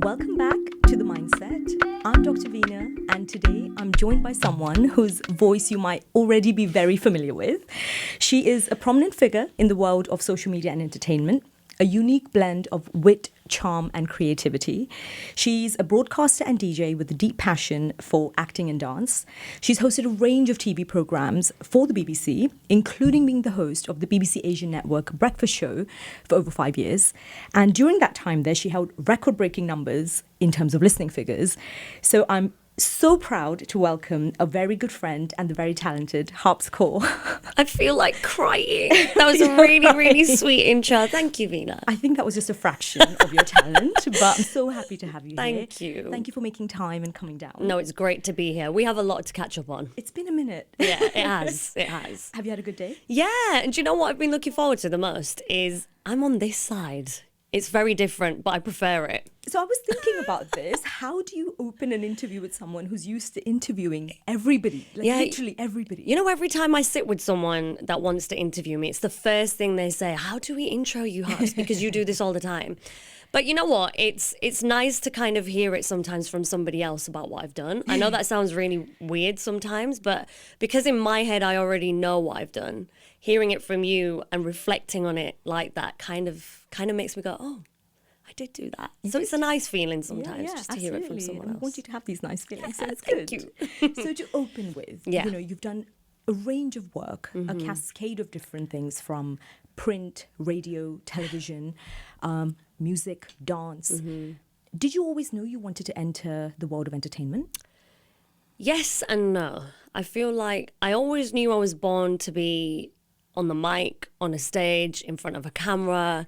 Welcome back to The Mindset. I'm Dr. Veena, and today I'm joined by someone whose voice you might already be very familiar with. She is a prominent figure in the world of social media and entertainment, a unique blend of wit, charm, and creativity. She's a broadcaster and DJ with a deep passion for acting and dance. She's hosted a range of TV programs for the BBC, including being the host of the BBC Asian Network breakfast show for over 5 years. And during that time there, she held record-breaking numbers in terms of listening figures. So I'm so proud to welcome a very good friend and the very talented Harpz Kaur. I feel like crying. That was a really sweet intro. Thank you, Veena. I think that was just a fraction of your talent, but I'm so happy to have you here. Thank you. Thank you for making time and coming down. No, it's great to be here. We have a lot to catch up on. It's been a minute. Yeah, it has. It has. Have you had a good day? Yeah, and do you know what I've been looking forward to the most is I'm on this side. It's very different, but I prefer it. So I was thinking about this. How do you open an interview with someone who's used to interviewing everybody? Literally everybody. You know, every time I sit with someone that wants to interview me, it's the first thing they say, how do we intro you, Harpz? Because you do this all the time. But you know what? It's nice to kind of hear it sometimes from somebody else about what I've done. I know that sounds really weird sometimes, but because in my head I already know what I've done, hearing it from you and reflecting on it like that kind of makes me go, oh, I did do that. So it's a nice feeling sometimes just to hear it from someone else. I want you to have these nice feelings. Yeah, so it's thank good. So to open with, Yeah. you know, you've done a range of work, a cascade of different things from print, radio, television, music, dance. Did you always know you wanted to enter the world of entertainment? Yes and no. I feel like I always knew I was born to be on the mic, on a stage, in front of a camera,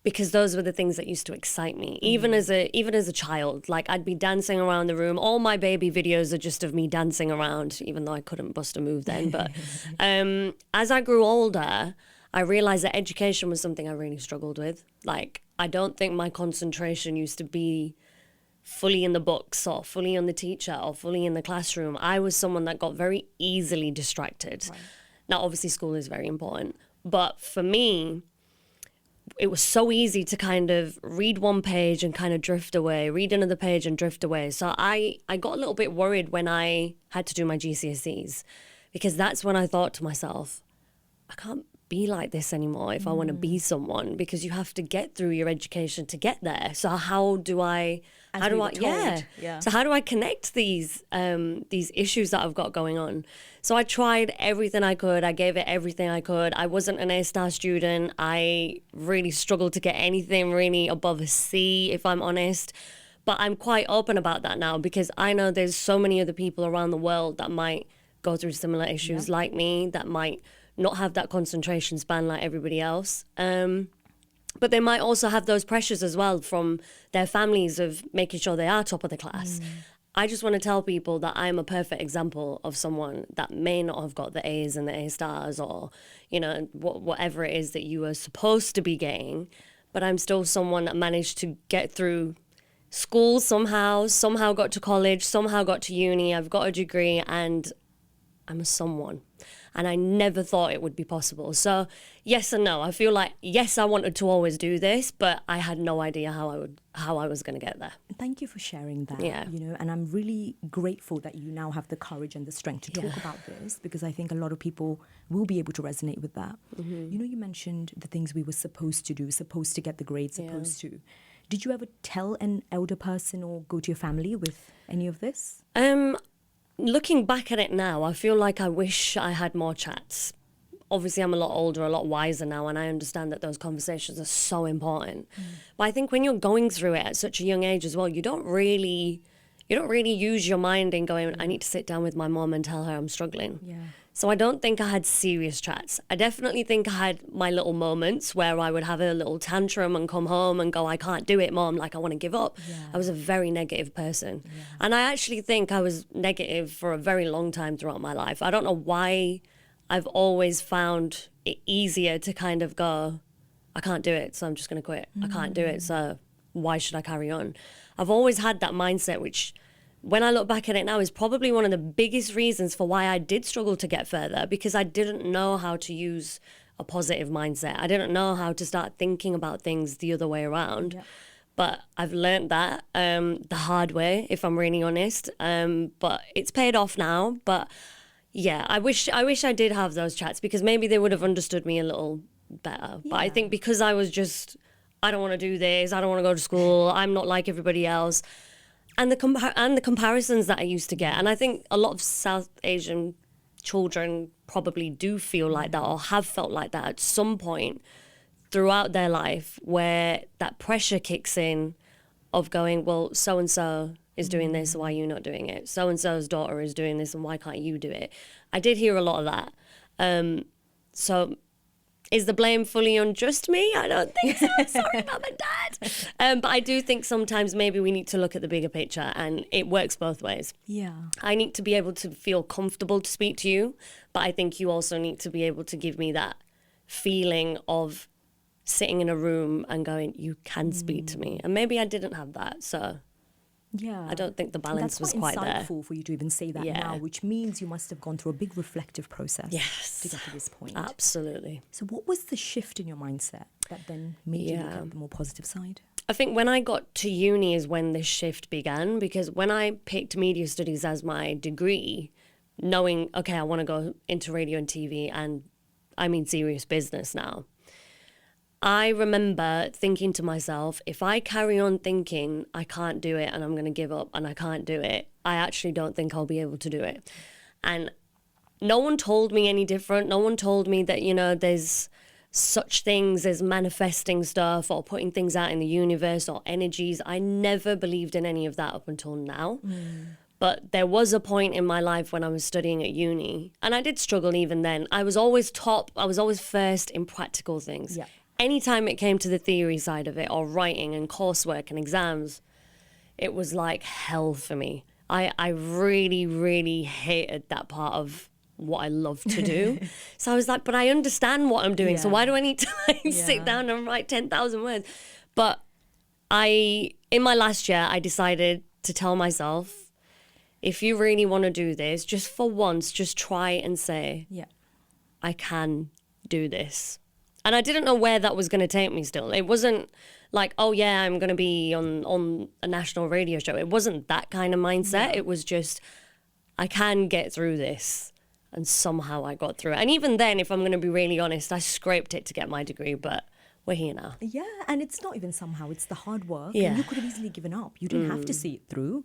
because those were the things that used to excite me. Even as a child, like I'd be dancing around the room. All my baby videos are just of me dancing around, even though I couldn't bust a move then. But as I grew older, I realized that education was something I really struggled with. Like, I don't think my concentration used to be fully in the books or fully on the teacher or fully in the classroom. I was someone that got very easily distracted. Right. Now, obviously, school is very important. But for me, it was so easy to kind of read one page and kind of drift away, read another page and drift away. So I got a little bit worried when I had to do my GCSEs, because that's when I thought to myself, I can't be like this anymore if I want to be someone, because you have to get through your education to get there. So how do I So how do I connect these issues that I've got going on? So I tried everything I could. I gave it everything I could. I wasn't an A-star student. I really struggled to get anything really above a C, if I'm honest. But I'm quite open about that now, because I know there's so many other people around the world that might go through similar issues like me, that might not have that concentration span like everybody else. But they might also have those pressures as well from their families of making sure they are top of the class. I just want to tell people that I'm a perfect example of someone that may not have got the A's and the A stars, or, you know, whatever it is that you are supposed to be getting. But I'm still someone that managed to get through school somehow got to college, somehow got to uni. I've got a degree and I'm a someone. And I never thought it would be possible. So yes and no. I feel like, yes, I wanted to always do this, but I had no idea how I was going to get there. Thank you for sharing that. Yeah. You know, and I'm really grateful that you now have the courage and the strength to talk about this, because I think a lot of people will be able to resonate with that. You know, you mentioned the things we were supposed to do, supposed to get the grades, supposed to. Did you ever tell an elder person or go to your family with any of this? Looking back at it now, I feel like I wish I had more chats. Obviously, I'm a lot older, a lot wiser now, and I understand that those conversations are so important. But I think when you're going through it at such a young age as well, you don't really use your mind in going, I need to sit down with my mom and tell her I'm struggling. So I don't think I had serious chats. I definitely think I had my little moments where I would have a little tantrum and come home and go, I can't do it, Mom, like I want to give up. I was a very negative person. And I actually think I was negative for a very long time throughout my life. I don't know why I've always found it easier to kind of go, I can't do it, so I'm just going to quit. I can't do it, so why should I carry on? I've always had that mindset, which when I look back at it now, is probably one of the biggest reasons for why I did struggle to get further, because I didn't know how to use a positive mindset. I didn't know how to start thinking about things the other way around. But I've learned that the hard way, if I'm really honest. But it's paid off now. But yeah, I wish I did have those chats, because maybe they would have understood me a little better. But I think because I was just, I don't want to do this, I don't want to go to school, I'm not like everybody else. And the comparisons that I used to get. And I think a lot of South Asian children probably do feel like that, or have felt like that at some point throughout their life, where that pressure kicks in of going, well, so-and-so is doing this, why are you not doing it? So-and-so's daughter is doing this, and why can't you do it? I did hear a lot of that. So is the blame fully on just me? I don't think so. Sorry about my dad. But I do think sometimes maybe we need to look at the bigger picture, and it works both ways. Yeah. I need to be able to feel comfortable to speak to you, but I think you also need to be able to give me that feeling of sitting in a room and going, you can speak to me. And maybe I didn't have that, so Yeah. I don't think the balance was quite there. That's quite insightful for you to even say that now, which means you must have gone through a big reflective process to get to this point. Absolutely. So what was the shift in your mindset that then made you look at the more positive side? I think when I got to uni is when this shift began, because when I picked media studies as my degree, knowing, okay, I want to go into radio and TV, and I mean serious business now, I remember thinking to myself, if I carry on thinking I can't do it and I'm going to give up and I can't do it, I actually don't think I'll be able to do it. And no one told me any different. No one told me that, you know, there's such things as manifesting stuff or putting things out in the universe or energies. I never believed in any of that up until now. But there was a point in my life when I was studying at uni, and I did struggle even then. I was always top. I was always first in practical things. Yeah. Anytime it came to the theory side of it, or writing and coursework and exams, it was like hell for me. I really, really hated that part of what I love to do. So I was like, but I understand what I'm doing. So why do I need to sit down and write 10,000 words? But in my last year, I decided to tell myself, if you really want to do this, just for once, just try and say, I can do this. And I didn't know where that was going to take me still. It wasn't like, oh, yeah, I'm going to be on a national radio show. It wasn't that kind of mindset. It was just, I can get through this. And somehow I got through it. And even then, if I'm going to be really honest, I scraped it to get my degree, but we're here now. Yeah, and it's not even somehow, it's the hard work. Yeah. And you could have easily given up. You didn't have to see it through.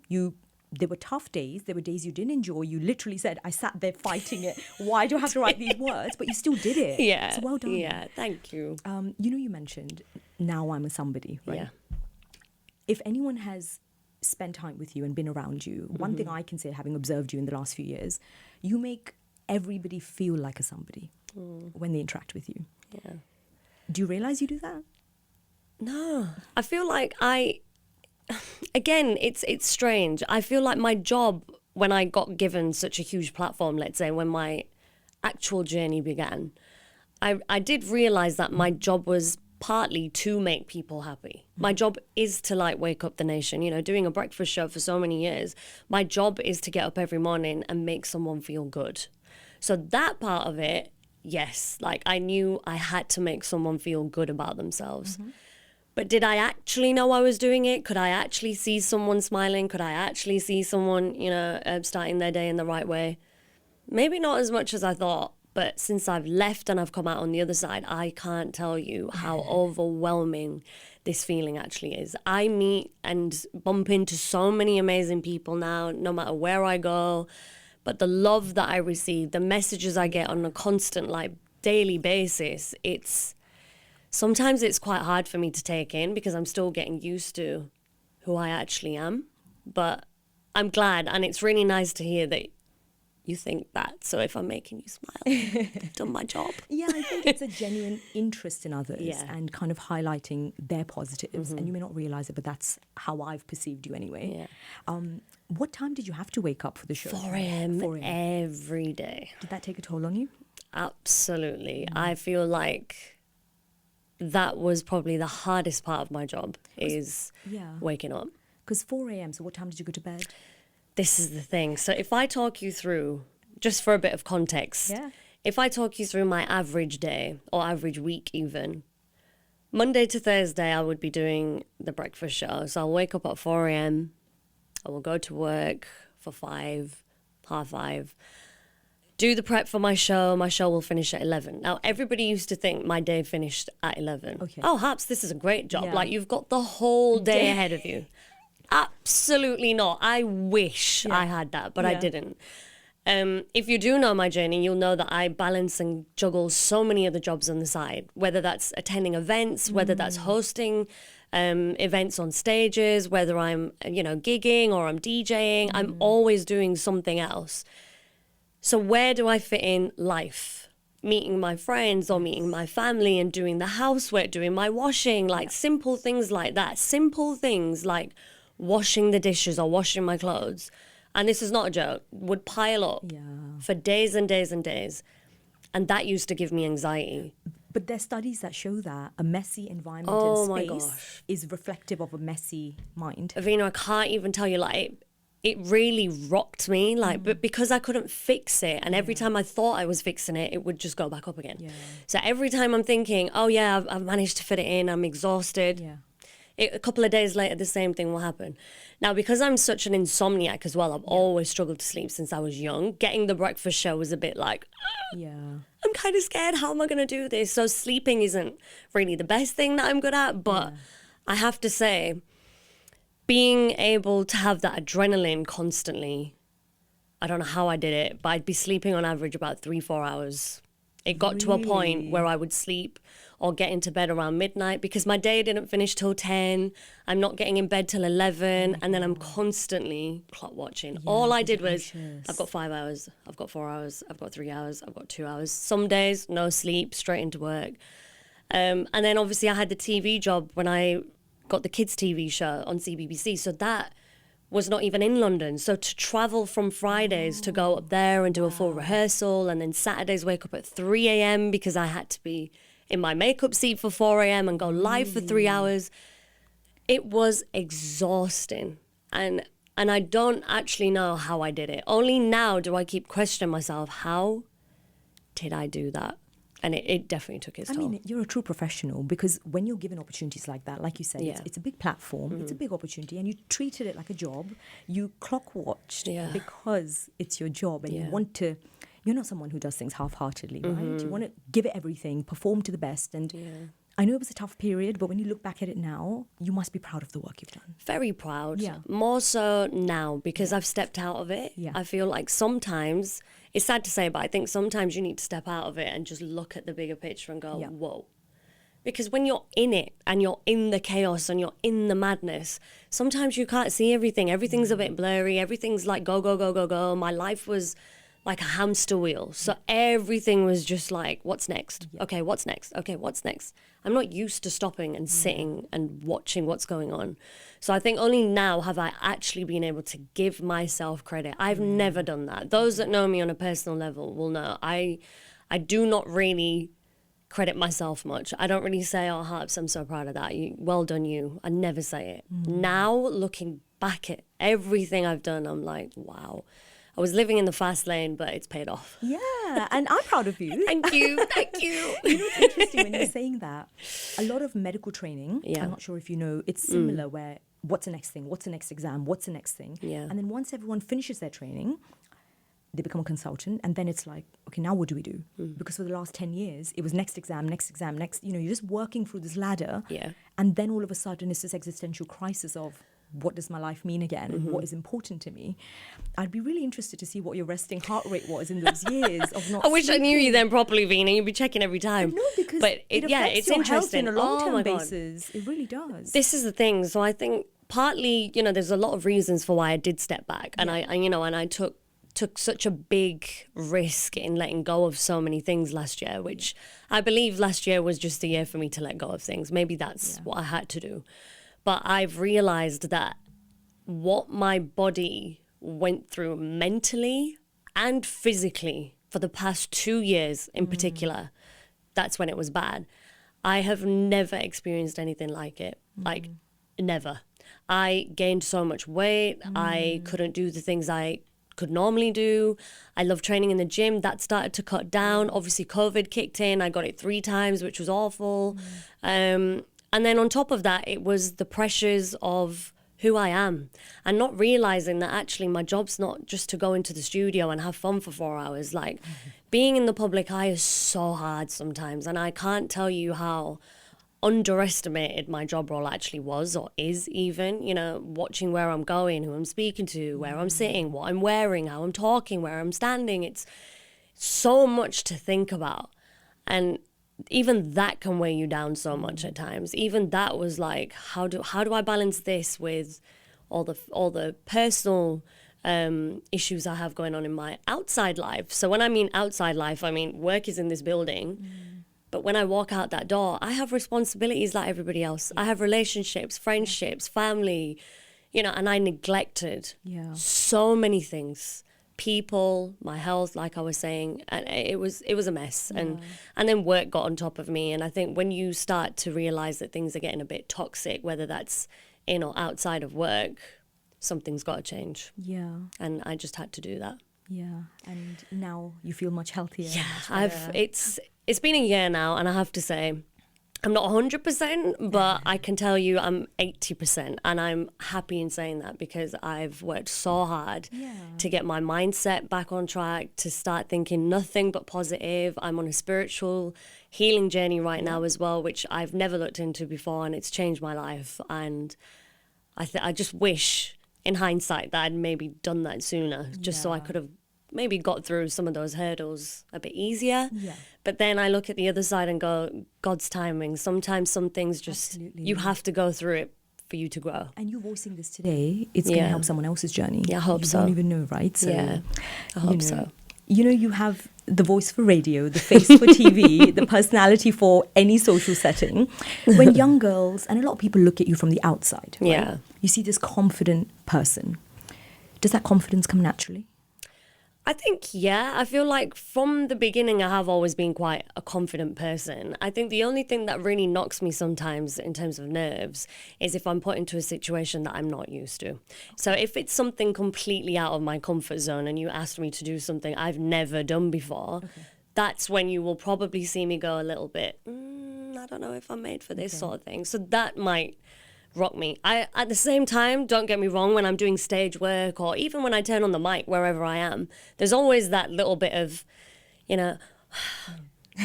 There were tough days. There were days you didn't enjoy. You literally said, I sat there fighting it. Why do I have to write these words? But you still did it. Yeah. So well done. Yeah, thank you. You know, you mentioned, now I'm a somebody, right? Yeah. If anyone has spent time with you and been around you, one thing I can say, having observed you in the last few years, you make everybody feel like a somebody when they interact with you. Yeah. Do you realize you do that? No. I feel like again, it's strange. I feel like my job, when I got given such a huge platform, let's say when my actual journey began, I did realize that my job was partly to make people happy. My job is to like wake up the nation, you know, doing a breakfast show for so many years. My job is to get up every morning and make someone feel good. So that part of it, yes, like I knew I had to make someone feel good about themselves. But did I actually know I was doing it? Could I actually see someone smiling? Could I actually see someone, you know, starting their day in the right way? Maybe not as much as I thought. But since I've left and I've come out on the other side, I can't tell you how overwhelming this feeling actually is. I meet and bump into so many amazing people now, no matter where I go. But the love that I receive, the messages I get on a constant, like, daily basis, sometimes it's quite hard for me to take in because I'm still getting used to who I actually am. But I'm glad, and it's really nice to hear that you think that. So if I'm making you smile, I've done my job. Yeah, I think it's a genuine interest in others and kind of highlighting their positives. And you may not realize it, but that's how I've perceived you anyway. Yeah. What time did you have to wake up for the show? 4 a.m. every day. Did that take a toll on you? Absolutely. I feel like that was probably the hardest part of my job is waking up. Because 4 a.m., so what time did you go to bed? This is the thing. So if I talk you through, just for a bit of context, if I talk you through my average day or average week even, Monday to Thursday, I would be doing the breakfast show. So I'll wake up at 4 a.m. I will go to work for 5, half 5. Do the prep for my show. My show will finish at 11. Now, everybody used to think my day finished at 11. Okay. Oh, Harpz, this is a great job. Yeah. Like, you've got the whole day ahead of you. Absolutely not. I wish I had that, but I didn't. If you do know my journey, you'll know that I balance and juggle so many other jobs on the side, whether that's attending events, whether that's hosting events on stages, whether I'm, gigging or I'm DJing. I'm always doing something else. So where do I fit in life? Meeting my friends or meeting my family and doing the housework, doing my washing, like simple things like that. Simple things like washing the dishes or washing my clothes. And this is not a joke, would pile up for days and days and days. And that used to give me anxiety. But there's studies that show that a messy environment Oh my and space gosh. is reflective of a messy mind. Veena, I can't even tell you, like, it really rocked me, like, but because I couldn't fix it, and every time I thought I was fixing it, it would just go back up again. Yeah. So every time I'm thinking, oh yeah, I've managed to fit it in, I'm exhausted. Yeah. A couple of days later, the same thing will happen. Now, because I'm such an insomniac as well, I've always struggled to sleep since I was young. Getting the breakfast show was a bit like, Yeah. I'm kind of scared. How am I going to do this? So sleeping isn't really the best thing that I'm good at. But I have to say, being able to have that adrenaline constantly, I don't know how I did it, but I'd be sleeping on average about 3-4 hours. It got to a point where I would sleep or get into bed around midnight because my day didn't finish till 10. I'm not getting in bed till 11. And then I'm constantly clock watching. All I did was, I've got 5 hours, I've got 4 hours, I've got 3 hours, I've got 2 hours. Some days, no sleep, straight into work. And then obviously I had the TV job when I got the kids' TV show on CBBC. So that was not even in London. So to travel from Fridays to go up there and do a full rehearsal, and then Saturdays wake up at 3 a.m. because I had to be in my makeup seat for 4 a.m. and go live for 3 hours. It was exhausting. And I don't actually know how I did it. Only now do I keep questioning myself, how did I do that? And it definitely took its toll. I mean, you're a true professional because when you're given opportunities like that, like you said, Yeah. it's a big platform, it's a big opportunity, and you treated it like a job. You clock watched because it's your job, and you want to. You're not someone who does things half-heartedly, right? You want to give it everything, perform to the best, and I know it was a tough period, but when you look back at it now, you must be proud of the work you've done. Very proud. Yeah. More so now because I've stepped out of it. Yeah. I feel like sometimes, it's sad to say, but I think sometimes you need to step out of it and just look at the bigger picture and go, whoa. Because when you're in it and you're in the chaos and you're in the madness, sometimes you can't see everything. Everything's a bit blurry. Everything's like go, go, go, go, go. My life was like a hamster wheel. So everything was just like, what's next? Okay, what's next? Okay, what's next? I'm not used to stopping and sitting and watching what's going on. So I think only now have I actually been able to give myself credit. I've never done that. Those that know me on a personal level will know I do not really credit myself much. I don't really say, oh, Harpz, I'm so proud of that. Well done, you. I never say it. Now, looking back at everything I've done, I'm like, wow. I was living in the fast lane, but it's paid off. Yeah, and I'm proud of you. Thank you, thank you. You know, it's interesting when you're saying that. A lot of medical training, I'm not sure if you know, it's similar where what's the next thing? What's the next exam? What's the next thing? Yeah. And then once everyone finishes their training, they become a consultant. And then it's like, okay, now what do we do? Because for the last 10 years, it was next exam, next, you're just working through this ladder. Yeah. And then all of a sudden it's this existential crisis of, what does my life mean again and what is important to me? I'd be really interested to see what your resting heart rate was in those years of not I wish I knew you sleeping. then properly, Veena. You'd be checking every time. No, because but it affects it's your interesting. health on a long-term my God. basis. It really does. This is the thing. So I think partly, there's a lot of reasons for why I did step back, and I took such a big risk in letting go of so many things last year, which I believe last year was just a year for me to let go of things. Maybe that's what I had to do. But I've realized that what my body went through mentally and physically for the past 2 years in particular, that's when it was bad. I have never experienced anything like it. Like, never. I gained so much weight. I couldn't do the things I could normally do. I love training in the gym. That started to cut down. Obviously, COVID kicked in. I got it 3 times, which was awful. And then on top of that, it was the pressures of who I am and not realizing that actually my job's not just to go into the studio and have fun for 4 hours. Like being in the public eye is so hard sometimes. And I can't tell you how underestimated my job role actually was or is even, you know, watching where I'm going, who I'm speaking to, where I'm sitting, what I'm wearing, how I'm talking, where I'm standing. It's so much to think about. And even that can weigh you down so much at times. Even that was like, how do I balance this with all the personal issues I have going on in my outside life? So when I mean outside life, I mean work is in this building. But when I walk out that door, I have responsibilities like everybody else. I have relationships, friendships, family, you know, and I neglected so many things. People, my health, like I was saying, and it was a mess. And then work got on top of me. And I think when you start to realize that things are getting a bit toxic, whether that's in or outside of work, something's got to change. Yeah. And I just had to do that. Yeah. And now you feel much healthier. Yeah, much better. It's been a year now, and I have to say, I'm not 100%, but I can tell you I'm 80%. And I'm happy in saying that because I've worked so hard to get my mindset back on track, to start thinking nothing but positive. I'm on a spiritual healing journey right now as well, which I've never looked into before, and it's changed my life. And I just wish, in hindsight, that I'd maybe done that sooner, just so I could have maybe got through some of those hurdles a bit easier. But then I look at the other side and go, God's timing. Sometimes some things just, you have to go through it for you to grow. And you voicing this today, it's going to help someone else's journey. Yeah, I hope so. You don't even know, right? So, yeah, I hope so. You know, you have the voice for radio, the face for TV, the personality for any social setting. When young girls, and a lot of people look at you from the outside, right? You see this confident person. Does that confidence come naturally? I think, I feel like from the beginning, I have always been quite a confident person. I think the only thing that really knocks me sometimes in terms of nerves is if I'm put into a situation that I'm not used to. So if it's something completely out of my comfort zone and you ask me to do something I've never done before, that's when you will probably see me go a little bit, I don't know if I'm made for this sort of thing. So that might rock me. At the same time, don't get me wrong, when I'm doing stage work or even when I turn on the mic wherever I am, there's always that little bit of, you know,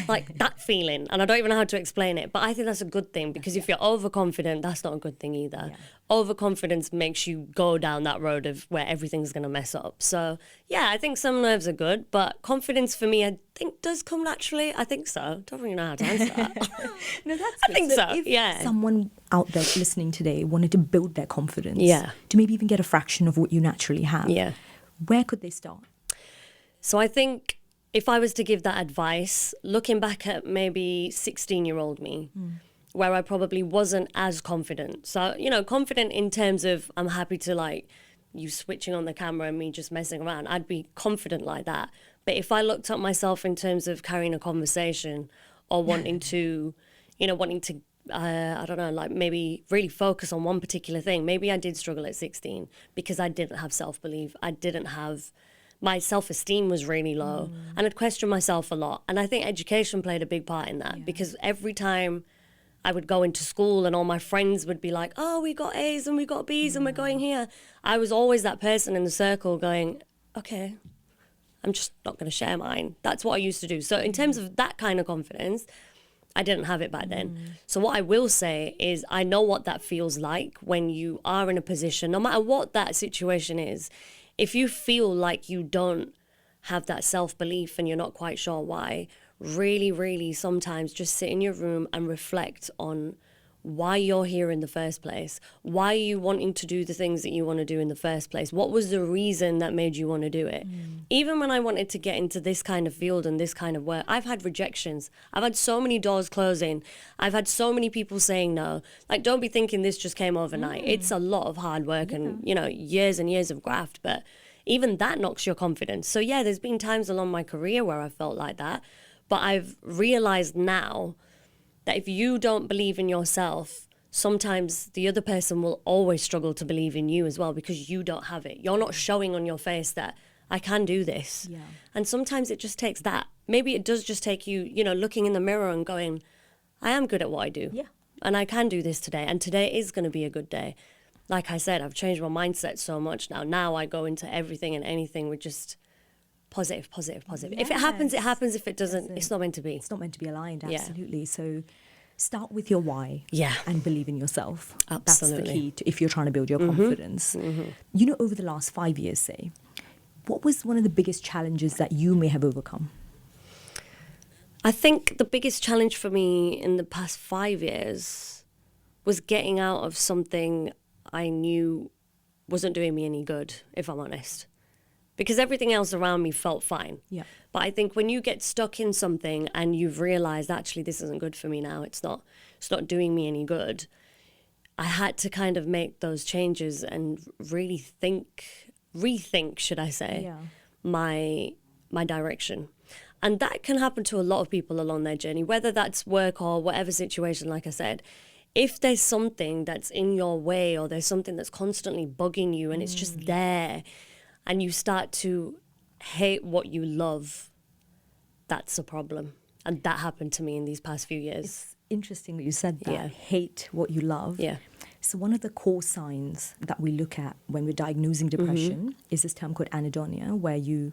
like that feeling, and I don't even know how to explain it, but I think that's a good thing, because if you're overconfident, that's not a good thing either. Overconfidence makes you go down that road of where everything's going to mess up. So I think some nerves are good, but confidence for me, I think, does come naturally. I think so. Don't really know how to answer that. No, that's I think so. If someone out there listening today wanted to build their confidence, to maybe even get a fraction of what you naturally have, where could they start? So I think if I was to give that advice, looking back at maybe 16-year-old me, where I probably wasn't as confident. So, you know, confident in terms of I'm happy to, like, you switching on the camera and me just messing around. I'd be confident like that. But if I looked at myself in terms of carrying a conversation or wanting to, I don't know, like maybe really focus on one particular thing, maybe I did struggle at 16 because I didn't have self-belief. My self-esteem was really low, and I'd question myself a lot. And I think education played a big part in that, because every time I would go into school and all my friends would be like, oh, we got A's and we got B's and we're going here, I was always that person in the circle going, okay, I'm just not going to share mine. That's what I used to do. So in terms of that kind of confidence, I didn't have it back then. So what I will say is I know what that feels like when you are in a position, no matter what that situation is. If you feel like you don't have that self-belief and you're not quite sure why, really, really sometimes just sit in your room and reflect on why you're here in the first place. Why are you wanting to do the things that you want to do in the first place? What was the reason that made you want to do it? Even when I wanted to get into this kind of field and this kind of work, I've had rejections. I've had so many doors closing. I've had so many people saying no. Like, don't be thinking this just came overnight. It's a lot of hard work and, years and years of graft. But even that knocks your confidence. So there's been times along my career where I felt like that. But I've realized now that if you don't believe in yourself, sometimes the other person will always struggle to believe in you as well, because you don't have it. You're not showing on your face that I can do this. Yeah. And sometimes it just takes that. Maybe it does just take you, looking in the mirror and going, I am good at what I do. Yeah. And I can do this today. And today is going to be a good day. Like I said, I've changed my mindset so much now. Now I go into everything and anything with just positive. If it happens, it happens. If it doesn't, it's not meant to be. It's not meant to be aligned, Yeah. absolutely. So start with your why. Yeah. And believe in yourself. Absolutely. That's the key to, if you're trying to build your confidence. Over the last 5 years, say, what was one of the biggest challenges that you may have overcome? I think the biggest challenge for me in the past 5 years was getting out of something I knew wasn't doing me any good, if I'm honest. Because everything else around me felt fine. Yeah. But I think when you get stuck in something and you've realized, actually, this isn't good for me now, it's not doing me any good, I had to kind of make those changes and really rethink, should I say, Yeah. my direction. And that can happen to a lot of people along their journey, whether that's work or whatever situation, like I said. If there's something that's in your way or there's something that's constantly bugging you and it's just there and you start to hate what you love, that's a problem. And that happened to me in these past few years. It's interesting that you said that. Yeah. Hate what you love. Yeah. So one of the core signs that we look at when we're diagnosing depression is this term called anhedonia, where you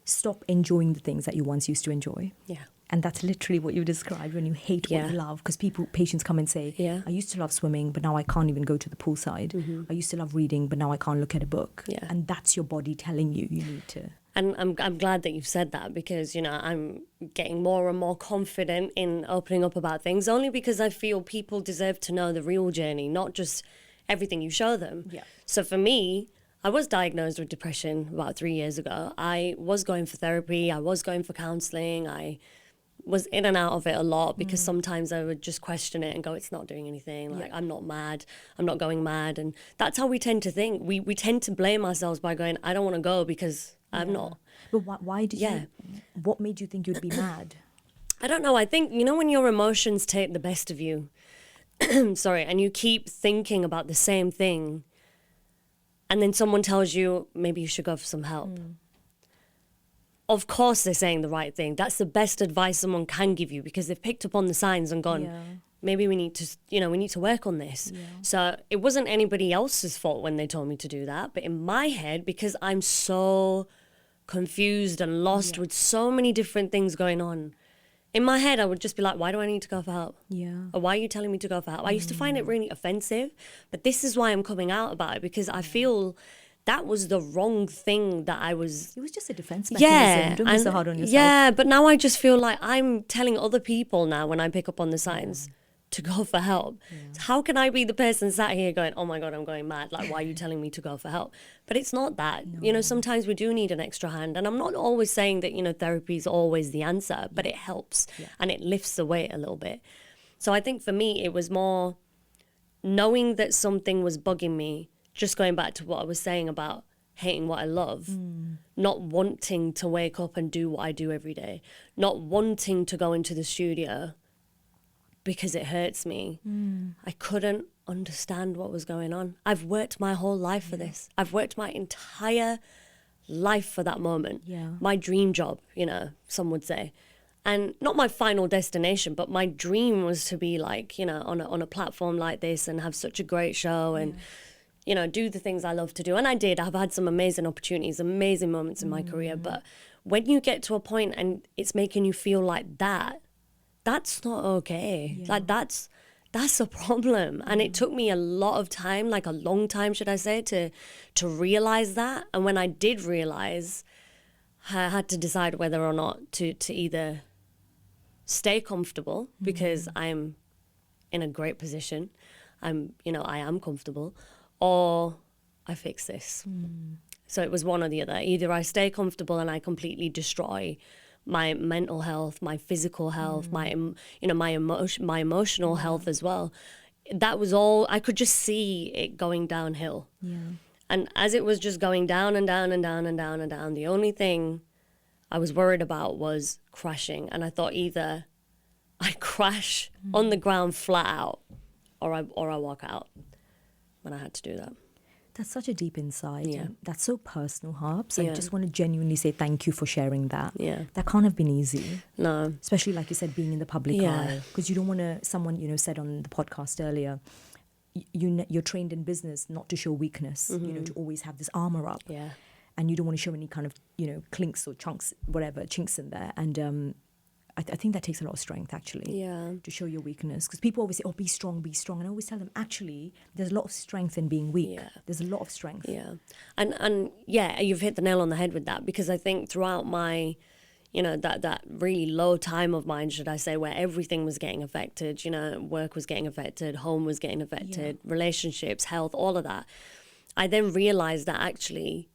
stop enjoying the things that you once used to enjoy. Yeah. And that's literally what you described when you hate what you love. Because patients come and say, Yeah. I used to love swimming, but now I can't even go to the poolside. I used to love reading, but now I can't look at a book. Yeah. And that's your body telling you need to. And I'm glad that you've said that because, I'm getting more and more confident in opening up about things, only because I feel people deserve to know the real journey, not just everything you show them. Yeah. So for me, I was diagnosed with depression about 3 years ago. I was going for therapy. I was going for counselling. I was in and out of it a lot because sometimes I would just question it and go, it's not doing anything. Like, I'm not mad. I'm not going mad. And that's how we tend to think. We tend to blame ourselves by going, I don't want to go because I'm not. But why did you, what made you think you'd be mad? I don't know. I think, when your emotions take the best of you, sorry, and you keep thinking about the same thing, and then someone tells you, maybe you should go for some help. Of course they're saying the right thing. That's the best advice someone can give you because they've picked up on the signs and gone, maybe we need to, we need to work on this. Yeah. So it wasn't anybody else's fault when they told me to do that. But in my head, because I'm so confused and lost with so many different things going on, in my head, I would just be like, why do I need to go for help? Yeah. Or why are you telling me to go for help? I used to find it really offensive, but this is why I'm coming out about it because I feel that was the wrong thing that I was. It was just a defense mechanism. Don't be so hard on yourself. Yeah, but now I just feel like I'm telling other people now when I pick up on the signs to go for help. So how can I be the person sat here going, oh my God, I'm going mad. Like, why are you telling me to go for help? But it's not that. Sometimes we do need an extra hand. And I'm not always saying that, therapy is always the answer, but it helps and it lifts the weight a little bit. So I think for me, it was more knowing that something was bugging me, just going back to what I was saying about hating what I love, not wanting to wake up and do what I do every day, not wanting to go into the studio because it hurts me. I couldn't understand what was going on. I've worked my whole life for this. I've worked my entire life for that moment. Yeah. My dream job, some would say. And not my final destination, but my dream was to be like, on a platform like this and have such a great show and, do the things I love to do. And I did. I've had some amazing opportunities, amazing moments in my career. But when you get to a point and it's making you feel like that, that's not okay. Yeah. Like that's a problem. And it took me a lot of time, like a long time, should I say, to realize that. And when I did realize, I had to decide whether or not to either stay comfortable because I'm in a great position. I am comfortable, or I fix this. So it was one or the other. Either I stay comfortable and I completely destroy my mental health, my physical health, my emotional health as well. That was all. I could just see it going downhill. Yeah. And as it was just going down and down and down and down and down, the only thing I was worried about was crashing. And I thought either I crash on the ground flat out or I walk out. When I had to do that. That's such a deep insight. Yeah. And that's so personal, Harpz. I Yeah. just want to genuinely say thank you for sharing that. Yeah. That can't have been easy. No. Especially, like you said, being in the public Yeah. eye. Because you don't want to, someone, said on the podcast earlier, you're trained in business not to show weakness, to always have this armor up. Yeah. And you don't want to show any kind of, clinks or chunks, whatever, chinks in there. And I think that takes a lot of strength, actually, Yeah. to show your weakness. Because people always say, oh, be strong, be strong. And I always tell them, actually, there's a lot of strength in being weak. Yeah. There's a lot of strength. Yeah. And yeah, you've hit the nail on the head with that, because I think throughout my, that really low time of mine, should I say, where everything was getting affected, work was getting affected, home was getting affected, relationships, health, all of that. I then realized that actually,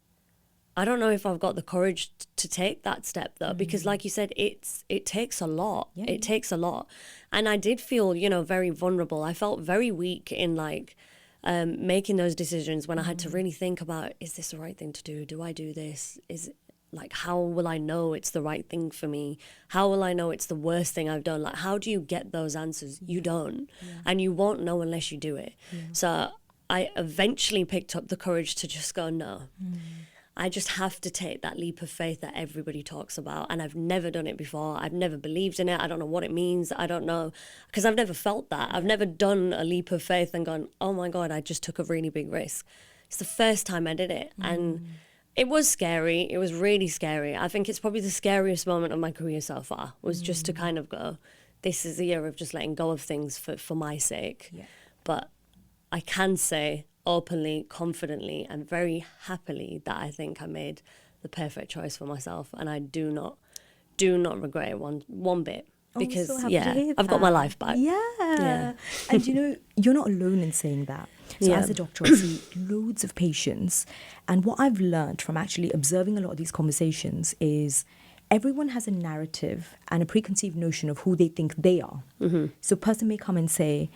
I don't know if I've got the courage to take that step though, because like you said, it takes a lot. Yeah. It takes a lot. And I did feel, very vulnerable. I felt very weak in making those decisions when I had to really think about, is this the right thing to do? Do I do this? How will I know it's the right thing for me? How will I know it's the worst thing I've done? How do you get those answers? You don't. Yeah. And you won't know unless you do it. Yeah. So I eventually picked up the courage to just go, no. I just have to take that leap of faith that everybody talks about. And I've never done it before. I've never believed in it. I don't know what it means. I don't know. Because I've never felt that. I've never done a leap of faith and gone, oh my God, I just took a really big risk. It's the first time I did it. And it was scary. It was really scary. I think it's probably the scariest moment of my career so far, was just to kind of go, this is a year of just letting go of things for my sake. Yeah. But I can say openly, confidently, and very happily that I think I made the perfect choice for myself, and I do not regret it one bit, because so happy to hear I've got my life back. Yeah. And you're not alone in saying that. So as a doctor, I see loads of patients, and what I've learned from actually observing a lot of these conversations is everyone has a narrative and a preconceived notion of who they think they are. So a person may come and say,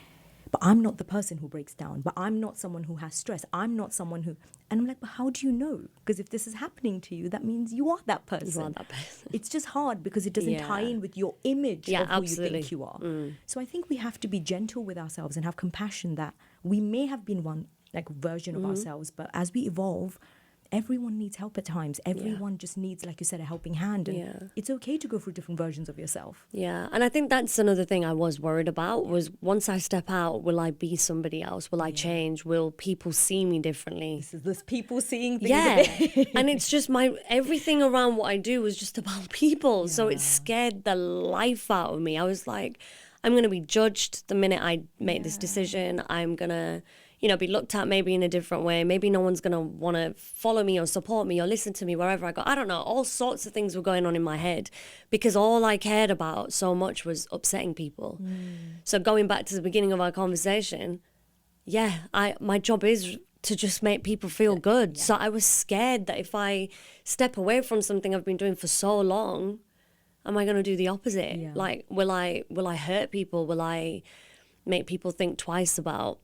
but I'm not the person who breaks down. But I'm not someone who has stress. I'm not someone who... And I'm like, but how do you know? Because if this is happening to you, that means you are that person. You are that person. It's just hard because it doesn't tie in with your image of who you think you are. So I think we have to be gentle with ourselves and have compassion that we may have been one version of ourselves, but as we evolve, everyone needs help at times. Everyone just needs, like you said, a helping hand. And it's okay to go through different versions of yourself. Yeah. And I think that's another thing I was worried about, was once I step out, will I be somebody else? Will I change? Will people see me differently? This is this people seeing things. Yeah. And it's just everything around what I do was just about people. Yeah. So it scared the life out of me. I was like, I'm going to be judged the minute I make this decision. I'm going to... be looked at maybe in a different way. Maybe no one's going to want to follow me or support me or listen to me wherever I go. I don't know. All sorts of things were going on in my head because all I cared about so much was upsetting people. So going back to the beginning of our conversation, my job is to just make people feel good. So I was scared that if I step away from something I've been doing for so long, am I going to do the opposite? Yeah. Will I hurt people? Will I make people think twice about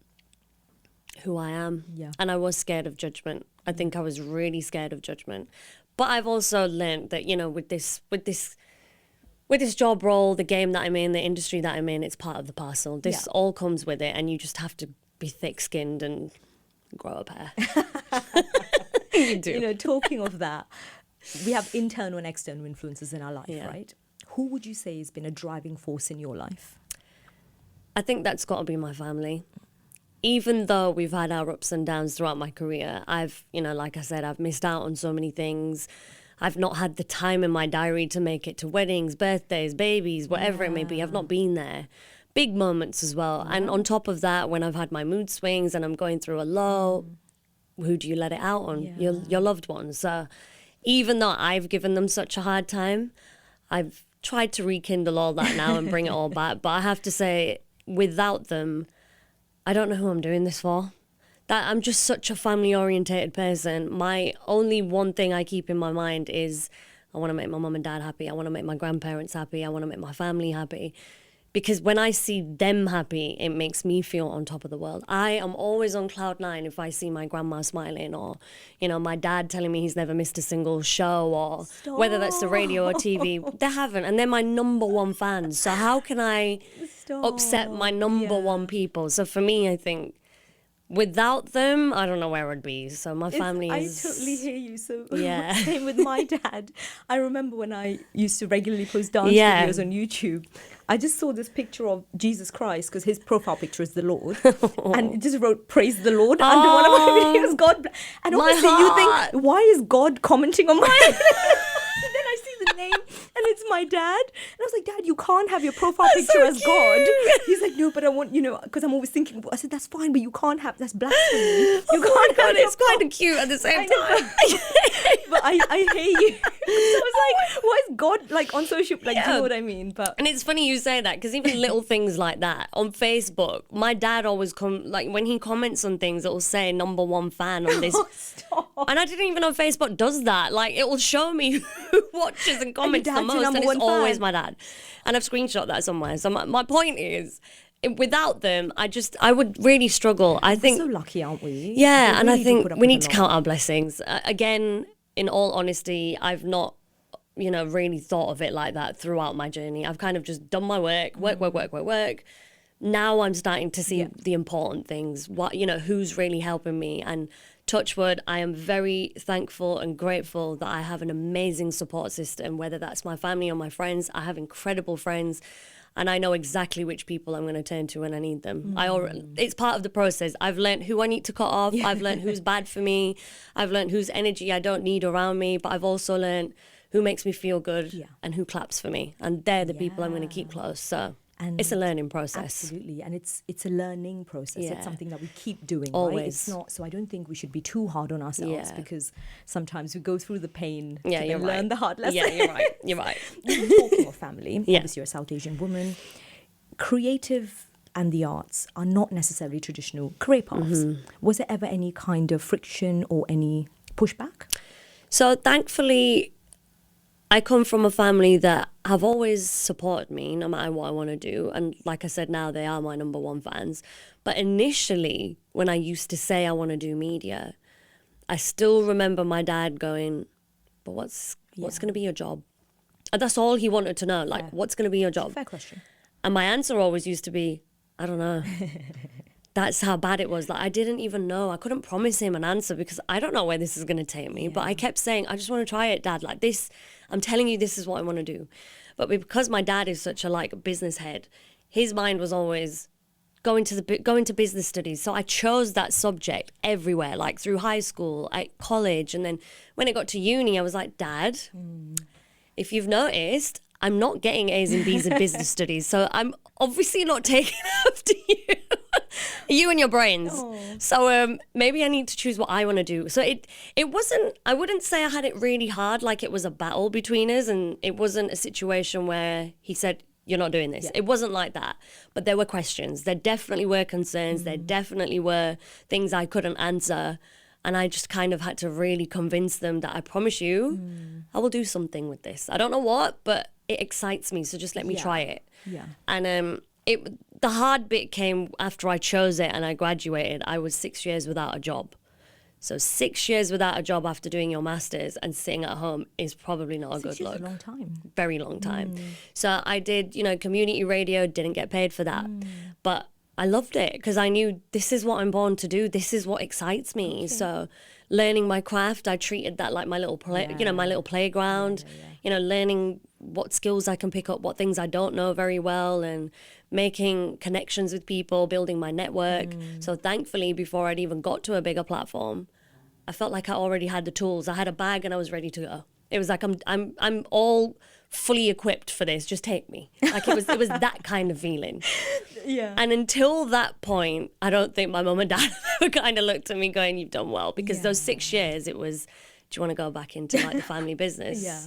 who I am? Yeah. And I was scared of judgment. I think I was really scared of judgment. But I've also learned that, with this job role, the game that I'm in, the industry that I'm in, it's part of the parcel. This all comes with it, and you just have to be thick-skinned and grow up hair. You do. Talking of that, we have internal and external influences in our life, right? Who would you say has been a driving force in your life? I think that's got to be my family. Even though we've had our ups and downs throughout my career, I've, like I said, I've missed out on so many things. I've not had the time in my diary to make it to weddings, birthdays, babies, whatever it may be. I've not been there. Big moments as well. And on top of that, when I've had my mood swings and I'm going through a low, who do you let it out on? Your loved ones. So even though I've given them such a hard time, I've tried to rekindle all that now and bring it all back. But I have to say, without them, I don't know who I'm doing this for. That I'm just such a family-orientated person. My only one thing I keep in my mind is I want to make my mum and dad happy. I want to make my grandparents happy. I want to make my family happy. Because when I see them happy, it makes me feel on top of the world. I am always on cloud nine if I see my grandma smiling, or, my dad telling me he's never missed a single show, or whether that's the radio or TV. They haven't, and they're my number one fans. So how can I upset my number one people? So for me, I think without them, I don't know where I'd be. So my family is... I totally hear you. So Yeah. same with my dad. I remember when I used to regularly post dance Yeah. videos on YouTube. I just saw this picture of Jesus Christ because his profile picture is the Lord, and it just wrote "Praise the Lord" under one of my videos. God, and my obviously you heart. think, why is God commenting on my? And then I see the name, and it's my dad. And I was like, Dad, you can't have your profile That's picture so as God. cute. He's like, no, but I want, because I'm always thinking. I said, that's fine, but you can't have. That's blasphemy. You Oh my can't God, have your it's kind of cute at the same I know, time. but I hear you. So I was like, why is God like on social? Like, do you Yeah. know what I mean? But And it's funny you say that, because even little things like that on Facebook, my dad always like when he comments on things, it will say #1 fan on this. stop. And I didn't even know Facebook does that. Like, it will show me who watches and comments the dad's your most, and #1 it's always fan. my dad. And I've screenshot that somewhere. So my point is, without them, I would really struggle. I think so lucky, aren't we? yeah, We and I really do think put up we with need a to lot. count our blessings. Again, in all honesty, I've not, really thought of it like that throughout my journey. I've kind of just done my work. Now I'm starting to see the important things, who's really helping me. And touch wood, I am very thankful and grateful that I have an amazing support system, whether that's my family or my friends. I have incredible friends. And I know exactly which people I'm going to turn to when I need them. It's part of the process. I've learned who I need to cut off. I've learned who's bad for me. I've learned whose energy I don't need around me. But I've also learned who makes me feel good and who claps for me. And they're the people I'm going to keep close. So it's a learning process. Absolutely, and it's a learning process. Yeah. It's something that we keep doing. Always. Right? It's not. So I don't think we should be too hard on ourselves because sometimes we go through the pain to then learn the hard lesson. Yeah, you're right. You're right. Even talking of family, obviously you're a South Asian woman. Creative and the arts are not necessarily traditional career paths. Was there ever any kind of friction or any pushback? So thankfully, I come from a family that have always supported me no matter what I want to do. And like I said, now they are my #1 fans. But initially, when I used to say I want to do media, I still remember my dad going, but what's going to be your job? And that's all he wanted to know. Like, what's going to be your job? Fair question. And my answer always used to be, I don't know. That's how bad it was. Like, I didn't even know. I couldn't promise him an answer because I don't know where this is going to take me. But I kept saying, I just want to try it, Dad. Like this, I'm telling you, this is what I want to do. But because my dad is such a business head, his mind was always going to business studies. So I chose that subject everywhere, like through high school, at college. And then when it got to uni, I was like, Dad, if you've noticed, I'm not getting A's and B's in business studies. So I'm obviously not taking after you. You and your brains. So maybe I need to choose what I want to do. So it wasn't, I wouldn't say I had it really hard, like it was a battle between us, and it wasn't a situation where he said, you're not doing this. It wasn't like that. But there were questions. There definitely were concerns. There definitely were things I couldn't answer. And I just kind of had to really convince them that I promise you, I will do something with this. I don't know what, but it excites me. So just let me try it. Yeah. And the hard bit came after I chose it and I graduated. I was 6 years without a job. So 6 years without a job after doing your master's and sitting at home is probably not a good look. 6 years is a long time. Very long time. So I did, community radio, didn't get paid for that. But I loved it because I knew this is what I'm born to do. This is what excites me. Okay. So learning my craft, I treated that like my little my little playground, learning what skills I can pick up, what things I don't know very well, and making connections with people, building my network. So thankfully, before I'd even got to a bigger platform, I felt like I already had the tools. I had a bag and I was ready to go. It was like I'm all fully equipped for this. Just take me. Like it was that kind of feeling. Yeah. And until that point, I don't think my mum and dad ever kind of looked at me going, "You've done well," because those 6 years, it was, "Do you want to go back into like the family business?" Yeah.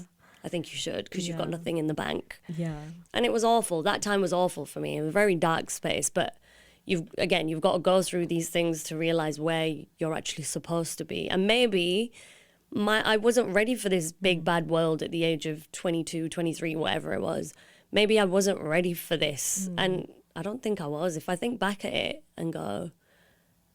I think you should because you've got nothing in the bank. Yeah. And it was awful. That time was awful for me. It was a very dark space. But you've got to go through these things to realize where you're actually supposed to be. And maybe I wasn't ready for this big bad world at the age of 22, 23, whatever it was. Maybe I wasn't ready for this. And I don't think I was. If I think back at it and go,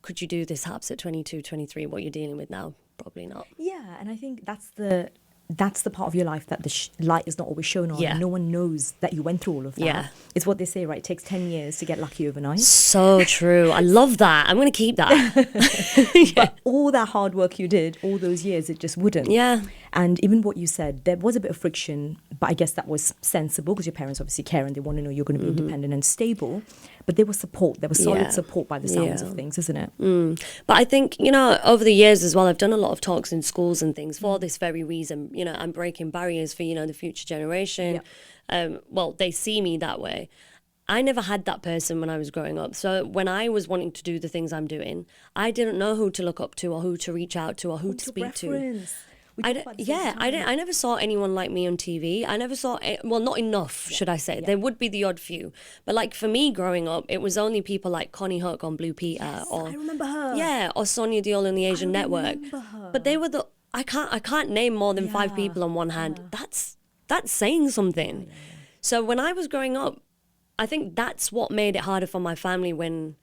could you do this Harpz at 22, 23, what you're dealing with now? Probably not. Yeah, and I think that's the that's the part of your life that the light is not always shown on. Yeah. And no one knows that you went through all of that. Yeah. It's what they say, right? It takes 10 years to get lucky overnight. So true. I love that. I'm going to keep that. But all that hard work you did, all those years, it just wouldn't. Yeah. And even what you said, there was a bit of friction, but I guess that was sensible because your parents obviously care and they want to know you're going to be independent and stable. But there was support. There was solid support by the sounds of things, isn't it? But I think, you know, over the years as well, I've done a lot of talks in schools and things for this very reason. You know, I'm breaking barriers for, you know, the future generation. Well, they see me that way. I never had that person when I was growing up. So when I was wanting to do the things I'm doing, I didn't know who to look up to or who to reach out to or who to speak to. I never saw anyone like me on TV. I never saw, well, not enough, should I say. There would be the odd few. But like for me growing up, it was only people like Connie Hook on Blue Peter. Yes, or I remember her. Yeah, or Sonia Diol on the Asian Network. But they were I can't name more than 5 people on one hand. That's saying something. So when I was growing up, I think that's what made it harder for my family when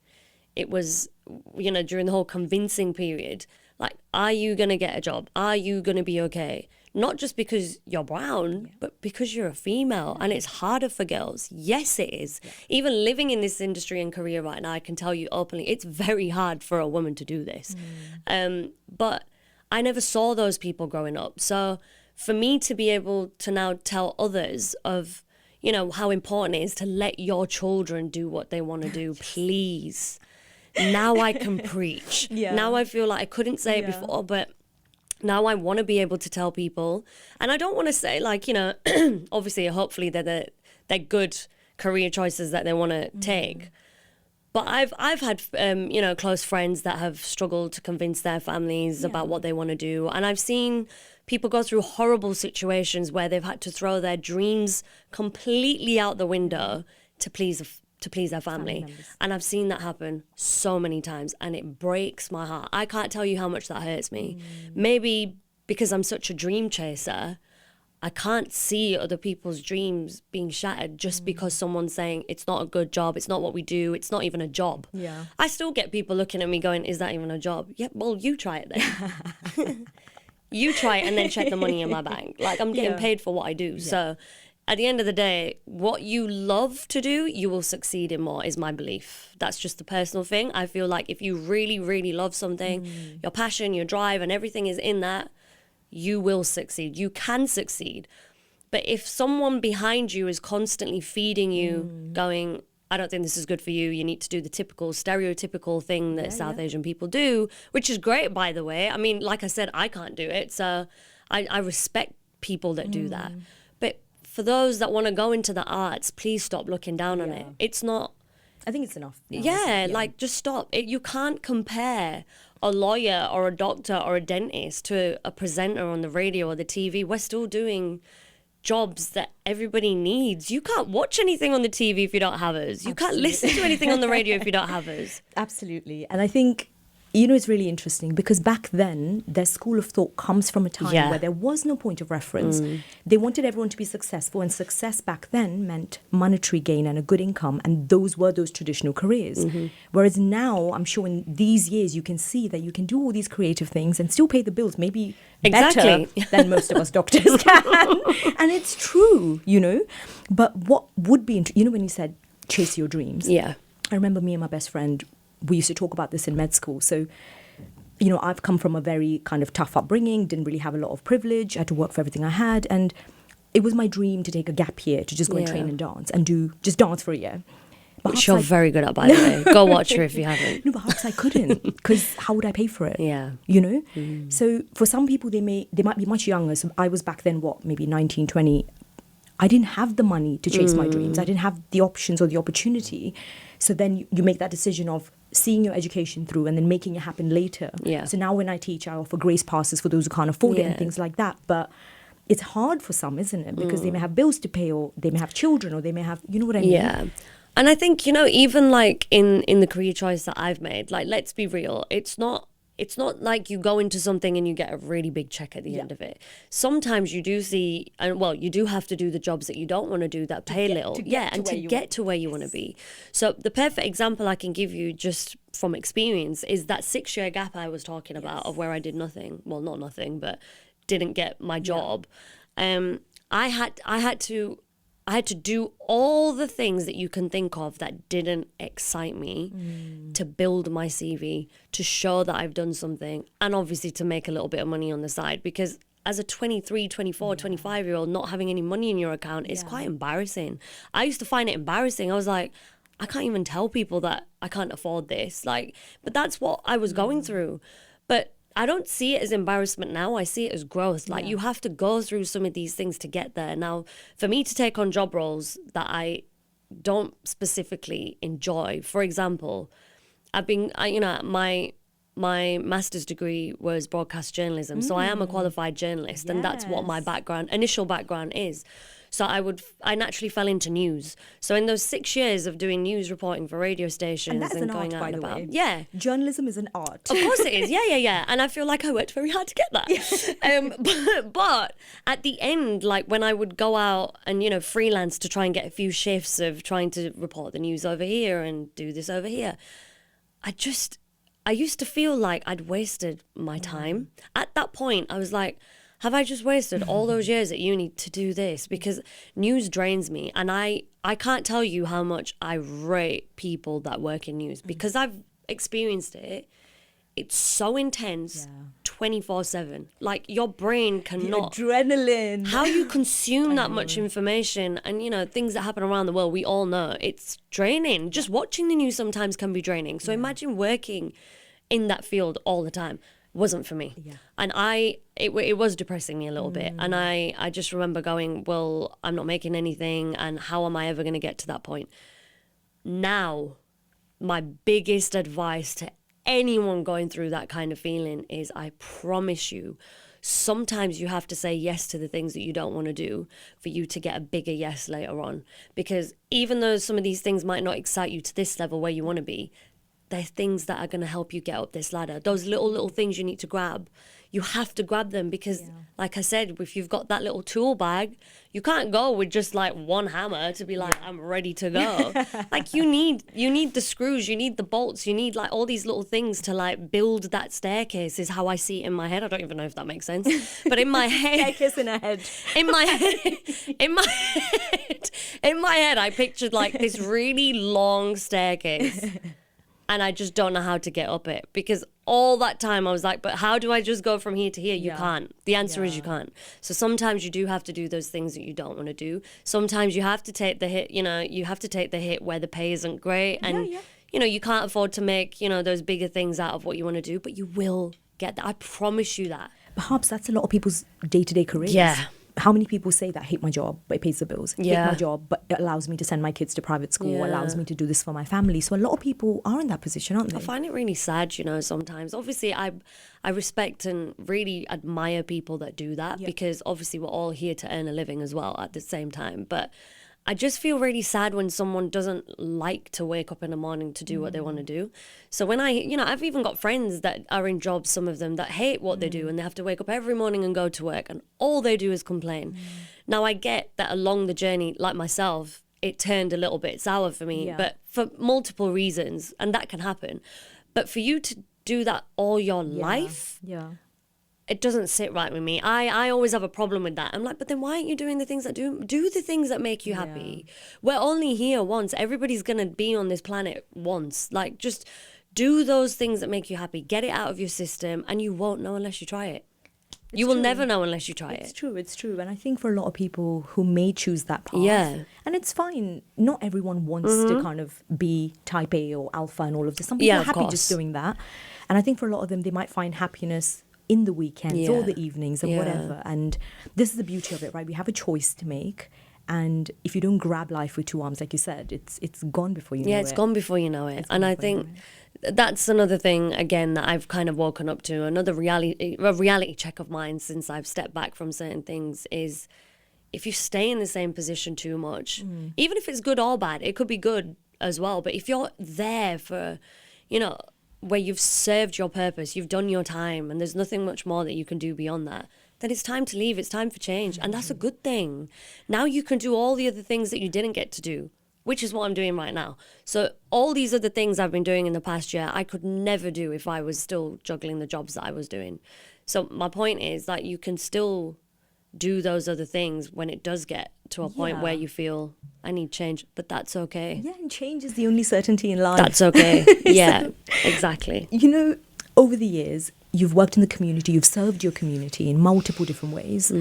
it was, you know, during the whole convincing period. Like, are you going to get a job? Are you going to be okay? Not just because you're brown, but because you're a female. And it's harder for girls. Yes, it is. Even living in this industry and career right now, I can tell you openly, it's very hard for a woman to do this. But I never saw those people growing up. So for me to be able to now tell others of, you know, how important it is to let your children do what they want to do, please. Now I can preach. Now I feel like I couldn't say it before, but now I want to be able to tell people. And I don't want to say like, you know, obviously, hopefully they're good career choices that they want to take. But I've had, you know, close friends that have struggled to convince their families about what they want to do. And I've seen people go through horrible situations where they've had to throw their dreams completely out the window to please their family. And I've seen that happen so many times and it breaks my heart. I can't tell you how much that hurts me. Maybe because I'm such a dream chaser, I can't see other people's dreams being shattered just because someone's saying it's not a good job, it's not what we do, it's not even a job. I still get people looking at me going, is that even a job? Yeah, well, you try it then. You try it and then check the money in my bank. Like, I'm getting paid for what I do. So at the end of the day, what you love to do, you will succeed in more, is my belief. That's just the personal thing. I feel like if you really, really love something, your passion, your drive, and everything is in that, you will succeed. You can succeed. But if someone behind you is constantly feeding you, going, I don't think this is good for you, you need to do the typical stereotypical thing that South Asian people do, which is great, by the way. I mean, like I said, I can't do it. So I respect people that do that. But for those that want to go into the arts, please stop looking down on it. It's not... I think it's enough. Now, like, just stop. You can't compare a lawyer or a doctor or a dentist to a presenter on the radio or the TV. We're still doing jobs that everybody needs. You can't watch anything on the TV if you don't have us. You can't listen to anything on the radio if you don't have us. Absolutely. And I think, you know, it's really interesting because back then, their school of thought comes from a time where there was no point of reference. They wanted everyone to be successful, and success back then meant monetary gain and a good income, and those were those traditional careers. Whereas now, I'm sure in these years, you can see that you can do all these creative things and still pay the bills, maybe better than most of us doctors can. And it's true, you know. But what would be, you know, when you said chase your dreams. I remember me and my best friend, we used to talk about this in med school. So, you know, I've come from a very kind of tough upbringing, didn't really have a lot of privilege. I had to work for everything I had. And it was my dream to take a gap year, to just go and train and dance and just dance for a year. But which you're very good at, by the way. Go watch her if you haven't. No, but Harpz, I couldn't, because how would I pay for it? You know? So for some people, they might be much younger. So I was back then, maybe 19, 20. I didn't have the money to chase my dreams. I didn't have the options or the opportunity. So then you make that decision of seeing your education through and then making it happen later. So now when I teach, I offer grace passes for those who can't afford it and things like that. But it's hard for some, isn't it? Because they may have bills to pay, or they may have children, or they may have, you know what I mean? And I think, you know, even like in the career choice that I've made, like, let's be real, it's not like you go into something and you get a really big check at the end of it. Sometimes you do see, you do have to do the jobs that you don't want to do that pay little. To get to where you want to be. So the perfect example I can give you just from experience is that 6-year gap I was talking about of where I did nothing. Well, not nothing, but didn't get my job, I had to do all the things that you can think of that didn't excite me to build my CV, to show that I've done something, and obviously to make a little bit of money on the side. Because as a 23, 24, 25-year-old, not having any money in your account is quite embarrassing. I used to find it embarrassing. I was like, I can't even tell people that I can't afford this. Like, but that's what I was going through. But I don't see it as embarrassment now. I see it as growth. Like, you have to go through some of these things to get there. Now, for me to take on job roles that I don't specifically enjoy, for example, my master's degree was broadcast journalism. So I am a qualified journalist, and that's what my initial background is. So I naturally fell into news. So in those 6 years of doing news reporting for radio stations and going art, out and by the about. way. Yeah. Journalism is an art. Of course it is. Yeah. And I feel like I worked very hard to get that. But at the end, like when I would go out and, freelance to try and get a few shifts of trying to report the news over here and do this over here, I used to feel like I'd wasted my time. At that point, I was like, have I just wasted all those years at uni to do this? Because news drains me. And I can't tell you how much I rate people that work in news, because I've experienced it. It's so intense 24/7. Like, your brain cannot... The adrenaline. How you consume that much information and, things that happen around the world, we all know. It's draining. Just watching the news sometimes can be draining. So imagine working in that field all the time. Wasn't for me. And it was depressing me a little bit. And I just remember going, well, I'm not making anything, and how am I ever going to get to that point? Now, my biggest advice to anyone going through that kind of feeling is, I promise you, sometimes you have to say yes to the things that you don't want to do for you to get a bigger yes later on. Because even though some of these things might not excite you to this level where you want to be, they're things that are going to help you get up this ladder. Those little things you need to grab, you have to grab them, because like I said, if you've got that little tool bag, you can't go with just like one hammer to be like, I'm ready to go. Like, you need the screws, you need the bolts, you need like all these little things to like build that staircase, is how I see it in my head. I don't even know if that makes sense, but in my head, staircase in a head. in my head, I pictured like this really long staircase. And I just don't know how to get up it, because all that time I was like, but how do I just go from here to here? You can't. The answer is you can't. So sometimes you do have to do those things that you don't want to do. Sometimes you have to take the hit, you have to take the hit where the pay isn't great. And, you can't afford to make, those bigger things out of what you want to do, but you will get that. I promise you that. But Harpz, that's a lot of people's day-to-day careers. Yeah. How many people say that, hate my job, but it pays the bills? Yeah. Hate my job, but it allows me to send my kids to private school, allows me to do this for my family. So a lot of people are in that position, aren't they? I find it really sad, sometimes. Obviously, I respect and really admire people that do that, because obviously we're all here to earn a living as well at the same time. But I just feel really sad when someone doesn't like to wake up in the morning to do what they want to do. So when I've even got friends that are in jobs, some of them, that hate what they do, and they have to wake up every morning and go to work, and all they do is complain. Now, I get that along the journey, like myself, it turned a little bit sour for me, but for multiple reasons, and that can happen. But for you to do that all your life... it doesn't sit right with me. I always have a problem with that. I'm like, but then why aren't you doing the things that do the things that make you happy? We're only here once. Everybody's going to be on this planet once. Like, just do those things that make you happy. Get it out of your system, and you won't know unless you try it. You will never know unless you try it. It's true. And I think for a lot of people who may choose that path, and it's fine. Not everyone wants to kind of be type A or alpha and all of this. Some people are happy just doing that. And I think for a lot of them, they might find happiness in the weekends or the evenings and whatever. And this is the beauty of it, right? We have a choice to make. And if you don't grab life with two arms, like you said, it's gone before you know it. Yeah, it's gone before you know it. And I think that's another thing, again, that I've kind of woken up to. Another reality check of mine since I've stepped back from certain things is, if you stay in the same position too much, even if it's good or bad, it could be good as well. But if you're there for, where you've served your purpose, you've done your time, and there's nothing much more that you can do beyond that, then it's time to leave. It's time for change. And that's a good thing. Now you can do all the other things that you didn't get to do, which is what I'm doing right now. So all these other things I've been doing in the past year, I could never do if I was still juggling the jobs that I was doing. So my point is that you can still do those other things when it does get to a point where you feel I need change, but that's okay. Yeah, and change is the only certainty in life. That's okay. Yeah, exactly. You know, over the years, you've worked in the community, you've served your community in multiple different ways.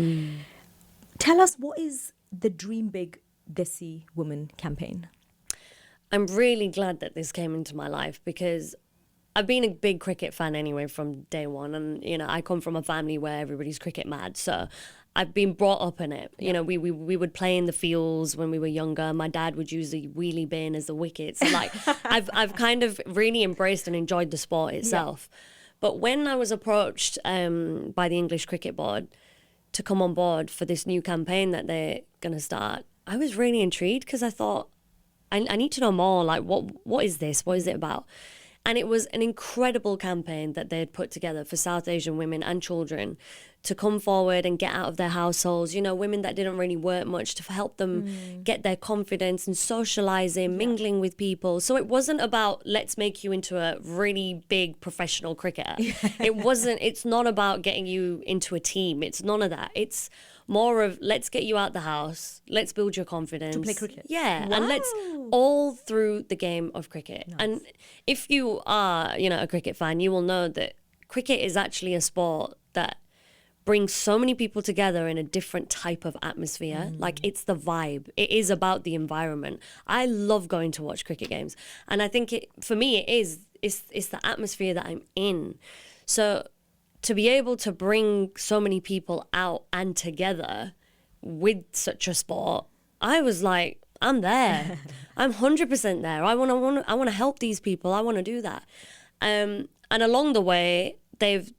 Tell us, what is the Dream Big Desi Woman campaign? I'm really glad that this came into my life because I've been a big cricket fan anyway from day one. And, you know, I come from a family where everybody's cricket mad. So I've been brought up in it. You know, we would play in the fields when we were younger. My dad would use the wheelie bin as the wicket. So, like, I've kind of really embraced and enjoyed the sport itself. Yeah. But when I was approached by the English Cricket Board to come on board for this new campaign that they're going to start, I was really intrigued because I thought, I need to know more. Like, what is this? What is it about? And it was an incredible campaign that they had put together for South Asian women and children to come forward and get out of their households, you know, women that didn't really work much, to help them get their confidence and socializing, mingling with people. So it wasn't about, let's make you into a really big professional cricketer. It's not about getting you into a team. It's none of that. It's more of, let's get you out the house, let's build your confidence. To play cricket. Yeah, wow. And let's all through the game of cricket. Nice. And if you are, you know, a cricket fan, you will know that cricket is actually a sport that brings so many people together in a different type of atmosphere. Like, it's the vibe. It is about the environment. I love going to watch cricket games. And I think for me, it's the atmosphere that I'm in. So to be able to bring so many people out and together with such a sport, I was like, I'm there. I'm 100% there. I want to help these people. I want to do that. And along the way, they've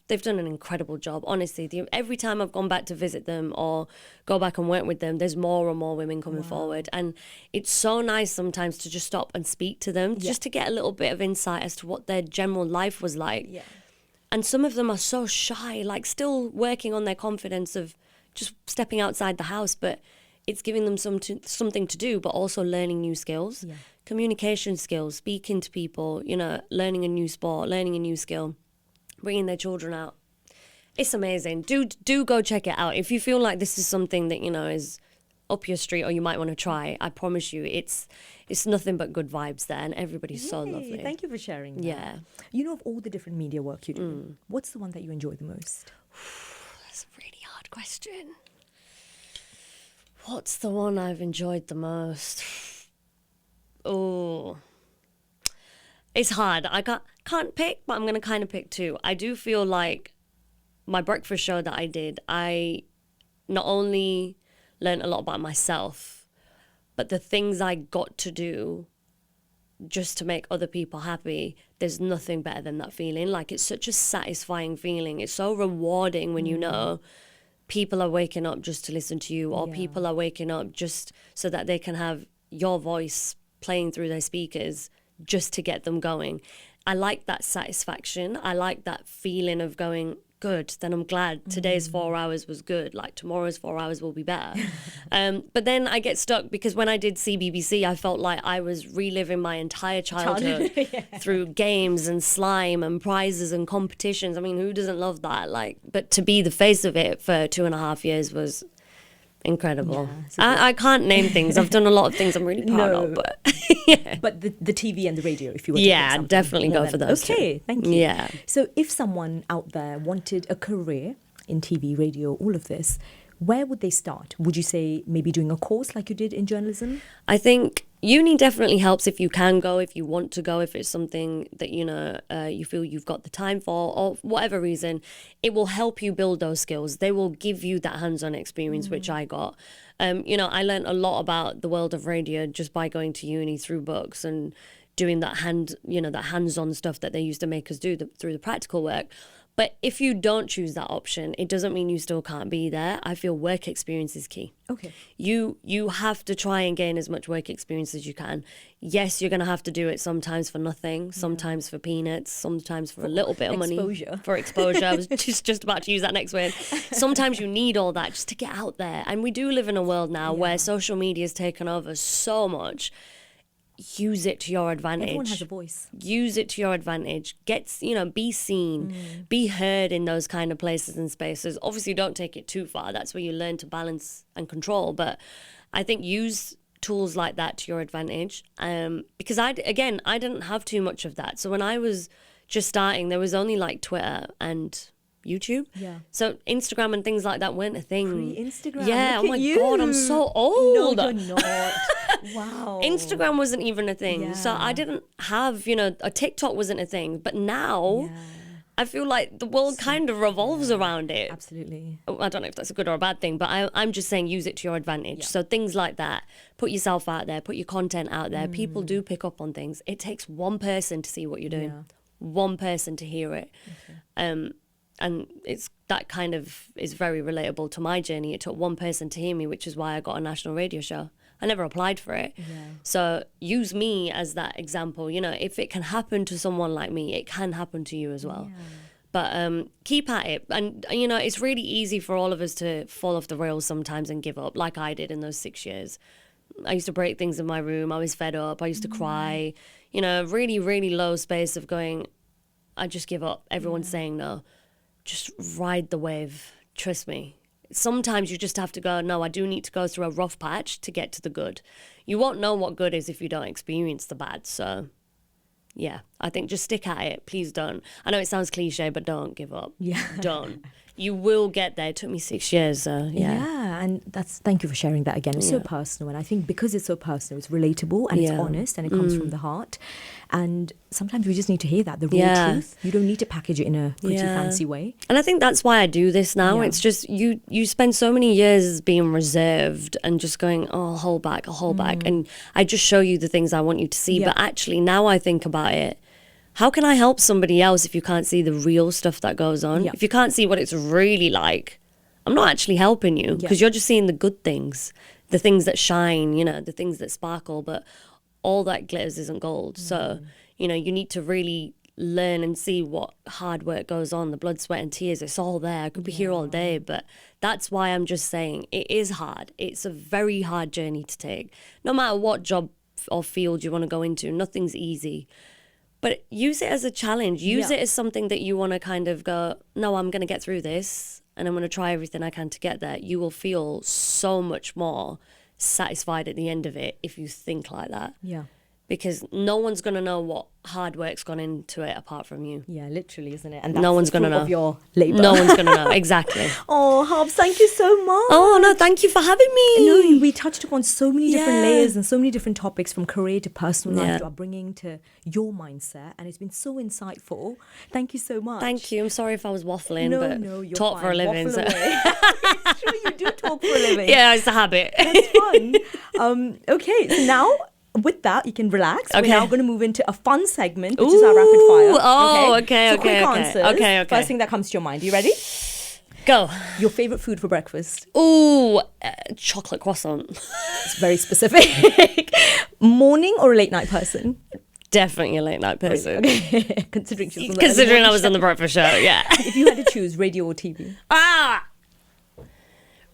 done an incredible job. Honestly, every time I've gone back to visit them or go back and work with them, there's more and more women coming forward. And it's so nice sometimes to just stop and speak to them, just to get a little bit of insight as to what their general life was like. Yeah. And some of them are so shy, like still working on their confidence of just stepping outside the house, but it's giving them something to do, but also learning new skills, communication skills, speaking to people, you know, learning a new sport, learning a new skill, bringing their children out. It's amazing. Do go check it out. If you feel like this is something that, you know, is up your street or you might want to try, I promise you it's nothing but good vibes there, and everybody's so lovely. Thank you for sharing that. Yeah. You know, of all the different media work you do, what's the one that you enjoy the most? That's a really hard question. What's the one I've enjoyed the most? Oh, it's hard. I can't pick, but I'm going to kind of pick two. I do feel like my breakfast show that I did, I not only learned a lot about myself, but the things I got to do just to make other people happy, there's nothing better than that feeling. Like, it's such a satisfying feeling. It's so rewarding when you know people are waking up just to listen to you, or people are waking up just so that they can have your voice playing through their speakers just to get them going. I like that satisfaction. I like that feeling of going, good, then I'm glad today's 4 hours was good. Like, tomorrow's 4 hours will be better. But then I get stuck because when I did CBBC, I felt like I was reliving my entire childhood through games and slime and prizes and competitions. I mean, who doesn't love that? Like, but to be the face of it for 2.5 years was incredible. I can't name things. I've done a lot of things I'm really proud of, but But the TV and the radio, if you were to pick definitely go for those. Okay, thank you. Yeah. So if someone out there wanted a career in TV, radio, all of this, where would they start? Would you say maybe doing a course like you did in journalism? I think uni definitely helps if you can go, if you want to go, if it's something that, you know, you feel you've got the time for, or whatever reason. It will help you build those skills. They will give you that hands-on experience, which I got. You know, I learned a lot about the world of radio just by going to uni through books and doing that hands-on stuff that they used to make us do through the practical work. But if you don't choose that option, it doesn't mean you still can't be there. I feel work experience is key. Okay. You have to try and gain as much work experience as you can. Yes, you're going to have to do it sometimes for nothing, sometimes for peanuts, sometimes for a little bit of money. For exposure. I was just about to use that next word. Sometimes you need all that just to get out there. And we do live in a world now where social media has taken over so much. use it to your advantage. Everyone has a voice. Use it to your advantage. Be seen, be heard in those kind of places and spaces. Obviously, don't take it too far. That's where you learn to balance and control. But I think use tools like that to your advantage. Because I didn't have too much of that. So when I was just starting, there was only like Twitter and YouTube. Yeah. So Instagram and things like that weren't a thing. Pre-Instagram. Yeah. Look Oh my at you. God, I'm so old. No, you're not. Wow. Instagram wasn't even a thing. So I didn't have, a TikTok wasn't a thing. But now I feel like the world kind of revolves around it. Absolutely. I don't know if that's a good or a bad thing, but I'm just saying use it to your advantage. So things like that, put yourself out there, put your content out there. People do pick up on things. It takes one person to see what you're doing, one person to hear it. Okay. And it's that kind of is very relatable to my journey. It took one person to hear me, which is why I got a national radio show. I never applied for it. Yeah. So use me as that example. If it can happen to someone like me, it can happen to you as well. Yeah. But keep at it. And, it's really easy for all of us to fall off the rails sometimes and give up, like I did in those 6 years. I used to break things in my room. I was fed up. I used to cry. Really, really low space of going, I just give up. Everyone's saying no. Just ride the wave. Trust me. Sometimes you just have to go, no, I do need to go through a rough patch to get to the good. You won't know what good is if you don't experience the bad. So, yeah, I think just stick at it. Please don't. I know it sounds cliche, but don't give up. Yeah. Don't. You will get there. It took me 6 years, so yeah. And thank you for sharing that again. It's so personal, and I think because it's so personal, it's relatable and it's honest and it comes from the heart. And sometimes we just need to hear that, the real truth. You don't need to package it in a pretty fancy way. And I think that's why I do this now. It's just you spend so many years being reserved and just going, oh, I'll hold back. And I just show you the things I want you to see. But actually now I think about it, how can I help somebody else if you can't see the real stuff that goes on? If you can't see what it's really like, I'm not actually helping you because you're just seeing the good things, the things that shine, the things that sparkle, but all that glitters isn't gold. So, you need to really learn and see what hard work goes on, the blood, sweat and tears. It's all there. I could be here all day, but that's why I'm just saying it is hard. It's a very hard journey to take. No matter what job or field you want to go into, nothing's easy. But use it as a challenge. Use it as something that you want to kind of go, no, I'm going to get through this and I'm going to try everything I can to get there. You will feel so much more satisfied at the end of it if you think like that. Yeah. Because no one's going to know what hard work's gone into it apart from you. Yeah, literally, isn't it? And that's no one's going to know. Of your labour. No one's going to know, exactly. Oh, Harpz, thank you so much. Oh, no, thank you for having me. No, we touched upon so many different layers and so many different topics, from career to personal life to upbringing to your mindset. And it's been so insightful. Thank you so much. Thank you. I'm sorry if I was waffling, but you're talk fine. For a living. So. It's true, you do talk for a living. Yeah, it's a habit. That's fun. Okay, so now, with that, you can relax. Okay. We're now going to move into a fun segment, which is our rapid fire. Oh, okay. So quick answers. Okay. First thing that comes to your mind. You ready? Go. Your favorite food for breakfast? Ooh, chocolate croissant. It's very specific. Morning or a late night person? Definitely a late night person. Okay. Considering I was on the breakfast show, yeah. If you had to choose radio or TV?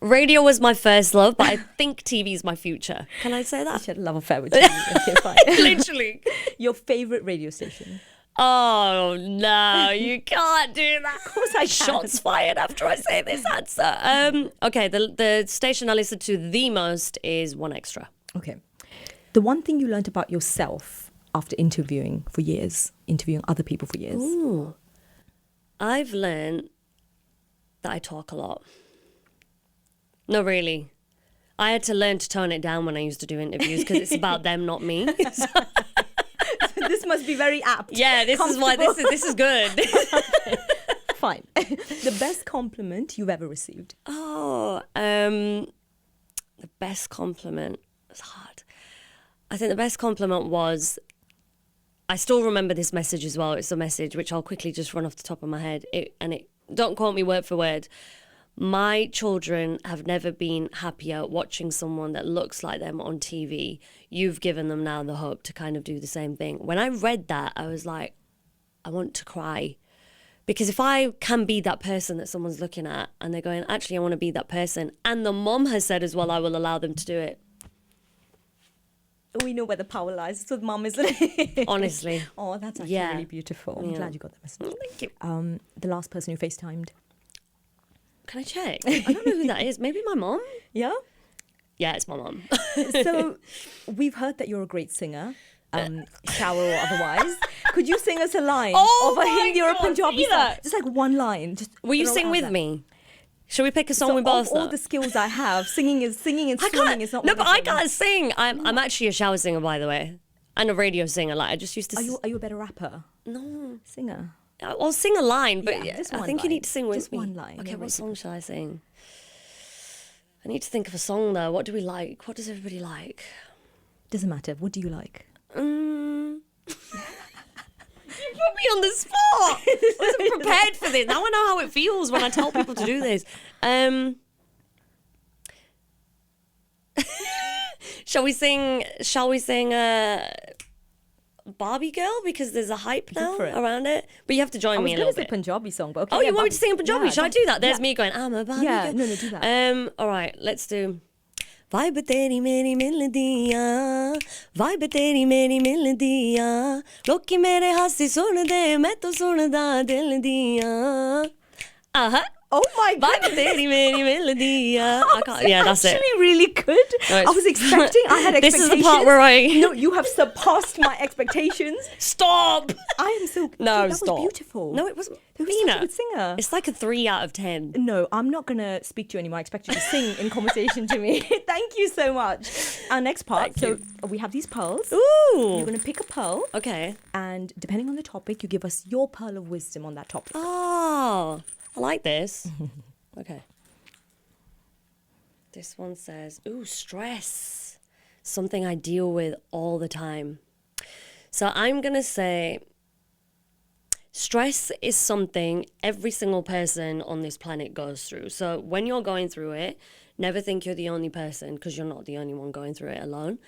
Radio was my first love, but I think TV is my future. Can I say that? You should love affair with TV. Okay, fine. Literally. Your favorite radio station? Oh, no, you can't do that. Of course I can. Shots fired after I say this answer. Okay, the station I listen to the most is One Extra. Okay. The one thing you learned about yourself after interviewing other people for years? Ooh. I've learned that I talk a lot. No, really. I had to learn to tone it down when I used to do interviews because it's about them, not me. So this must be very apt. Yeah, this is why this is good. Okay. Fine. The best compliment you've ever received? Oh, the best compliment was hard. I think the best compliment was, I still remember this message as well. It's a message which I'll quickly just run off the top of my head. Don't quote me word for word. My children have never been happier watching someone that looks like them on TV. You've given them now the hope to kind of do the same thing. When I read that, I was like, I want to cry. Because if I can be that person that someone's looking at and they're going, actually, I want to be that person. And the mom has said as well, I will allow them to do it. We know where the power lies. It's with mum, isn't it? Honestly. Oh, that's actually really beautiful. I'm glad you got that message. Thank you. The last person who FaceTimed. Can I check? I don't know who that is. Maybe my mom? Yeah? Yeah, it's my mom. So we've heard that you're a great singer, shower or otherwise. Could you sing us a line of a Hindi or a Punjabi song? Just like one line. Just Will you sing with me? Shall we pick a song we both know? All the skills I have, singing and swimming is not. No, but I can't sing. I'm actually a shower singer, by the way, and a radio singer. Like I just used to. Are you a better rapper? No, singer. I'll sing a line, but just I think you need to sing with just me. One line. Okay, what song shall I sing? I need to think of a song though. What do we like? What does everybody like? Doesn't matter. What do you like? You put me on the spot. I wasn't prepared for this. Now I know how it feels when I tell people to do this. Shall we sing Barbie Girl? Because there's a hype now around it. But you have to join me a little bit. I was going to say Punjabi song, but okay. Oh, you want me to sing a Punjabi? Shall I do that? There's me going, I'm a Barbie girl. Yeah, no, do that. All right, let's do... Vibe teri meri mildiyan, vibe teri meri mildiyan, loki mere hasi sunde, main to sunda dil diyan. Oh my god. Vibe teri meri mildiyan. I can't. Yeah, that's it. Actually really good. I was expecting. I had expectations. This is the part where No, you have surpassed my expectations. Stop. I am so. No, that stop. was beautiful. No, it wasn't. Who was such a good singer? It's like a 3 out of 10. No, I'm not gonna speak to you anymore. I expect you to sing in conversation to me. Thank you so much. Our next part. So we have these pearls. Ooh. You're gonna pick a pearl. Okay. And depending on the topic, you give us your pearl of wisdom on that topic. Oh, I like this. Okay. This one says, ooh, stress. Something I deal with all the time. So I'm going to say, stress is something every single person on this planet goes through. So when you're going through it, never think you're the only person, because you're not the only one going through it alone.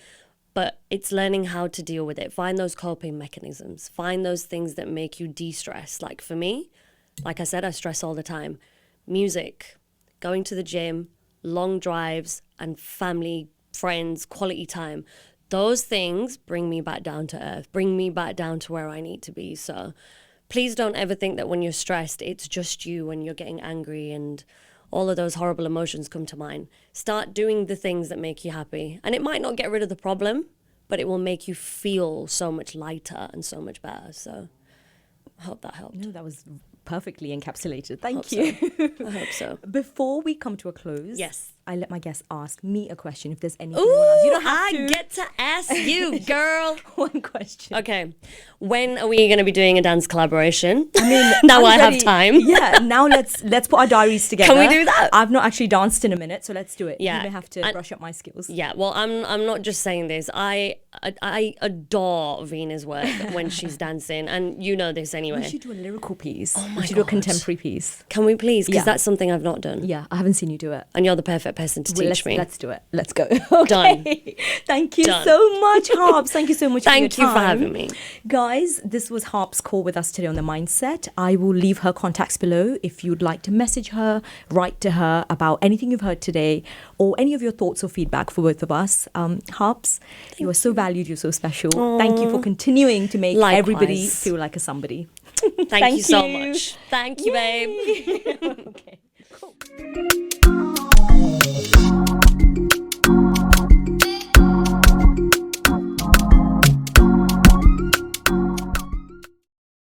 But it's learning how to deal with it. Find those coping mechanisms. Find those things that make you de-stress. Like for me, like I said, I stress all the time. Music, going to the gym, long drives, and family, friends, quality time. Those things bring me back down to earth, bring me back down to where I need to be. So please don't ever think that when you're stressed, it's just you when you're getting angry and all of those horrible emotions come to mind. Start doing the things that make you happy. And it might not get rid of the problem, but it will make you feel so much lighter and so much better. So I hope that helped. No, that was perfectly encapsulated. Thank you. I hope so. Before we come to a close, yes, I let my guests ask me a question if there's anything you want to ask. You don't have to. I get to ask you, girl. One question. Okay. When are we going to be doing a dance collaboration? I mean, now I have time. Yeah, now let's put our diaries together. Can we do that? I've not actually danced in a minute, so let's do it. Yeah. You may have to brush up my skills. Yeah, well, I'm not just saying this. I adore Veena's work when she's dancing, and you know this anyway. We should do a lyrical piece. Oh my we should God. do a contemporary piece. Can we please? Because that's something I've not done. Yeah, I haven't seen you do it. And you're the perfect person to teach me. Let's do it. Let's go. Okay. Done. Thank you so much, Harpz. Thank you so much for your time. Thank you for having me. Guys, this was Harpz Kaur with us today on The Mindset. I will leave her contacts below if you'd like to message her, write to her about anything you've heard today or any of your thoughts or feedback for both of us. Harpz, you are so valued. You're so special. Aww. Thank you for continuing to make everybody feel like a somebody. Thank you so much. Thank you, babe. Okay, cool.